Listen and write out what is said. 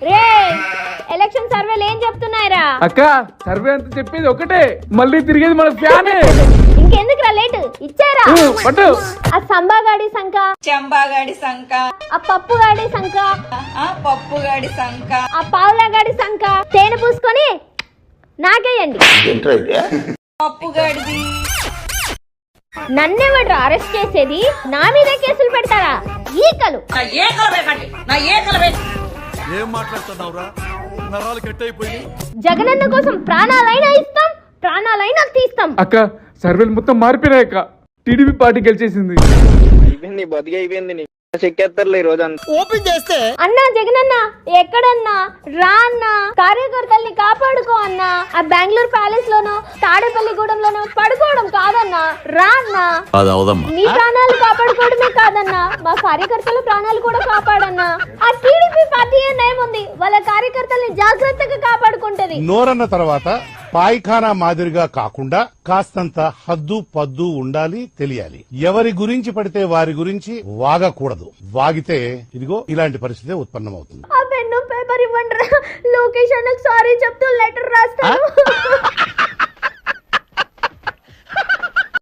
రే election సర్వేలు ఏం చెప్తున్నాయిరా? అక్క సర్వే అంతా చెప్పేది ఒకటే, మళ్ళీ తిరిగేది మన ఫ్యానే. ఇంకెందుకురా లేటు, ఇచ్చారా? పట్టు. ఆ సంబాగాడి సంఖ, చెంబాగాడి సంక, ఆ పప్పుగాడి సంఖ, ఆ పప్పుగాడి సంక, ఆ పావులగాడి సంఖ తేనె పూసుకొని నాకేయండి. పప్పుగాడిది. నన్నెవడ్రా అరెస్ట్ చేసేది? నా మీద కేసులు పెడతారా? ఈకలు ఏం మాట్లాడుతున్నావురా? నరాలు కట్ అయిపోయి. జగనన్న కోసం ప్రాణాలైనా ఇస్తాం, ప్రాణాలైనా తీస్తాం. అక్క సర్వేలు మొత్తం మారిపోయినాయి అక్క, టీడీపీ పార్టీ గెలిచేసింది. అయిపోయింది బతికి అయిపోయింది. చెక్కేస్తారులే ఈ రోజు ఓపెన్ చేస్తే అన్నా జగనన్న ఎక్కడన్నా రా అన్నా, కార్యకర్తల్ని కాపాడుకో అన్నా. ఆ బెంగళూరు ప్యాలెస్ లోనో తాడేపల్లిగూడెంలోనో పడుకోవడం కాదన్నా, రా అన్నా. మీ ప్రాణాలు కాపాడుకోవడమే కాదన్నా, మా కార్యకర్తల ప్రాణాలు కూడా కాపాడన్నా. ఆ టీడీపీ పార్టీ ఏముంది, వాళ్ళ కార్యకర్తల్ని జాగ్రత్తగా కాపాడుకుంటది. నోరన్న తర్వాత పాయిఖానా మాదిరిగా కాకుండా కాస్తంత హద్దు పద్దు ఉండాలి, తెలియాలి. ఎవరి గురించి పడితే వారి గురించి వాగకూడదు. వాగితే ఇదిగో ఇలాంటి పరిస్థితి ఉత్పన్నమవుతుంది. ఆ పెన్ను పేపర్ ఇవ్వండి, లోకేష్ అన్నకు సారీ చెప్తూ లెటర్ రాస్తాను.